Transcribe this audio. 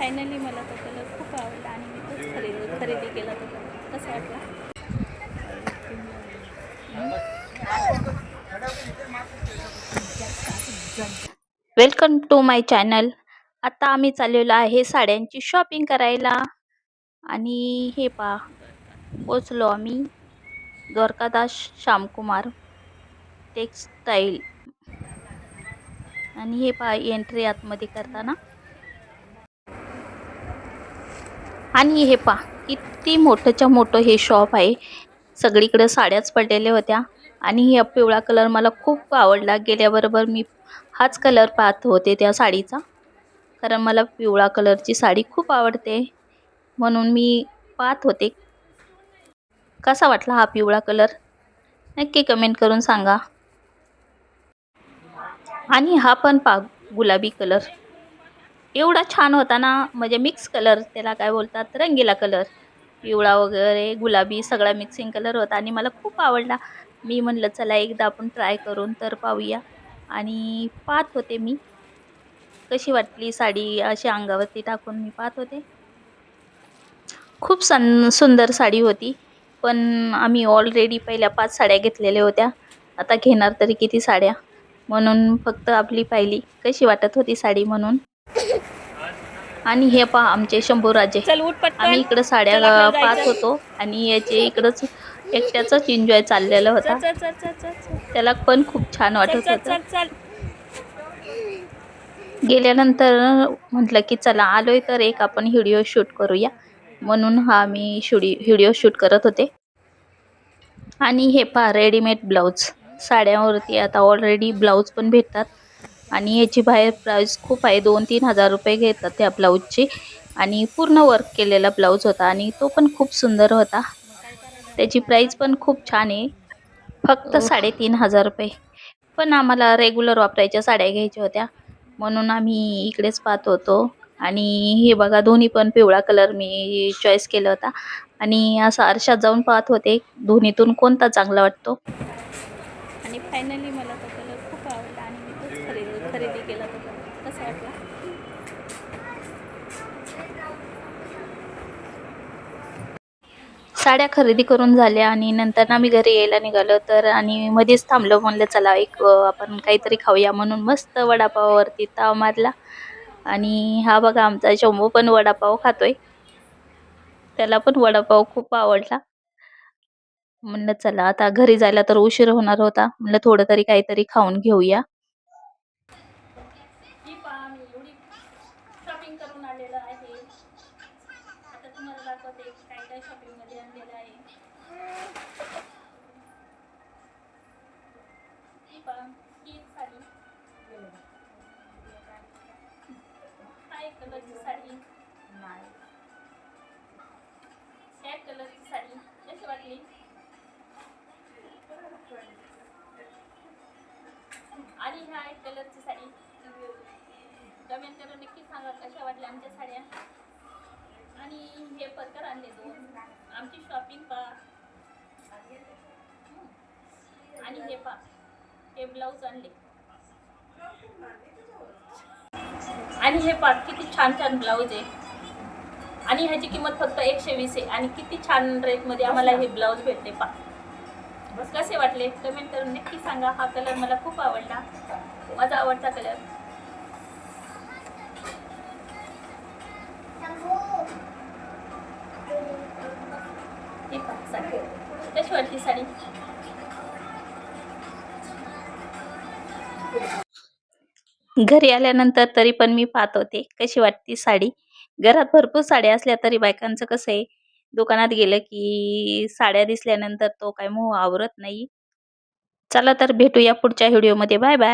Finally मला तो colour खूप आवडला आणि मी तोच खरेदी केला तो कलर. कसा वाटला? Welcome to my channel. आता आम्ही चाललेलो आहे साड्यांची शॉपिंग करायला आणि हे पहा पोचलो आम्ही द्वारकादास श्यामकुमार टेक्सटाईल आणि हे पहा एंट्री आतमध्ये करताना आणि हे पहा किती मोठंच्या मोठं हे शॉप आहे. सगळीकडे साड्याच पडलेल्या होत्या आणि हा पिवळा कलर मला खूप आवडला. गेल्याबरोबर मी हाच कलर पाहत होते त्या साडीचा, कारण मला पिवळा कलरची साडी खूप आवडते म्हणून मी पाहत होते. कसा वाटला हा पिवळा कलर नक्की कमेंट करून सांगा. आणि हा पण पहा गुलाबी कलर एवढा छान होता ना, म्हणजे मिक्स कलर त्याला काय बोलतात, रंगीला कलर, पिवळा वगैरे गुलाबी सगळा मिक्सिंग कलर होता आणि मला खूप आवडला. मी म्हणलं चला एकदा आपण ट्राय करून तर पाहूया आणि पाहत होते मी कशी वाटली साडी, अशी अंगावरती टाकून मी पाहत होते. खूप सुंदर साडी होती, पण आम्ही ऑलरेडी पहिल्या 5 साड्या घेतलेल्या होत्या. आता घेणार तरी किती साड्या, म्हणून फक्त आपली पाहिली कशी वाटत होती साडी म्हणून. आणि हे पहा आमचे शंभूराजे, आम्ही इकडं साड्या पाहत होतो आणि याचे इकडंच एकट्याचाच एन्जॉय चाललेला होता. त्याला पण खूप छान वाटत होतं. गेल्यानंतर म्हटलं की चला आलोय तर एक आपण व्हिडिओ शूट करूया, म्हणून हा मी व्हिडिओ शूट करत होते. आणि हे पहा रेडीमेड ब्लाऊज, साड्यांवरती आता ऑलरेडी ब्लाऊज पण भेटतात आणि याची बाहेर प्राइस खूप आहे. 2-3 हजार रुपये घेतात त्या ब्लाऊजची आणि पूर्ण वर्क केलेला ब्लाऊज होता आणि तो पण खूप सुंदर होता. त्याची प्राइस पण खूप छान आहे, फक्त 3,500 रुपये. पण आम्हाला रेग्युलर वापरायच्या साड्या घ्यायच्या होत्या म्हणून आम्ही इकडेच पाहत होतो. आणि हे बघा दोन्ही पण पिवळा कलर मी चॉईस केला होता आणि असं आरशात जाऊन पाहत होते दोन्हीतून कोणता चांगला वाटतो. आणि फायनली मला तो कलर खूप आवडला आणि मी तोच खरेदी केला तो कलर. कसा वाटला? साड्या खरेदी करून झाल्या आणि नंतर आम्ही घरी यायला निघालो तर आणि मध्येच थांबलो. म्हणलं चला एक आपण काहीतरी खाऊया म्हणून मस्त वडापावावरती ताव मारला. आणि हा बघा आमचा शंभू पण वडापाव खातोय, त्याला पण वडापाव खूप आवडला. म्हणलं चला आता घरी जायला तर उशीर होणार होता, म्हणलं थोडं तरी काहीतरी खाऊन घेऊया. शॉपिंग करून आलेलं आहे, आता तुम्हाला दाखवते काय काय शॉपिंग मध्ये आणलेलं आहे. ही साडी, हा एक कलरची साडी, त्या कलरची साडी कशी वाटली? आणि ह्या एक कलरची साडी कमेंट करून नक्की सांगा कशा वाटल्या आमच्या साड्या. आणि हे पत्तर आणले 2, आमची शॉपिंग पहा. आणि हे पहा हे ब्लाऊज आणले आणि हे पहा किती छान छान ब्लाऊज आहे आणि ह्याची किंमत फक्त 120 आहे आणि किती छान रेट मध्ये आम्हाला हे ब्लाऊज भेटले. पहा बस कसे वाटले कमेंट करून नक्की सांगा. हा कलर मला खूप आवडला, माझा आवडता कलर. कशी वाटली साडी? घरी आल्यानंतर तरी पण मी पाहत होते कशी वाटती साडी. घरात भरपूर साड्या असल्या तरी बायकांचं कसं आहे, दुकानात गेलं की साड्या दिसल्यानंतर तो काय मोह आवरत नाही. चला तर भेटूया पुढच्या व्हिडिओमध्ये. Bye bye.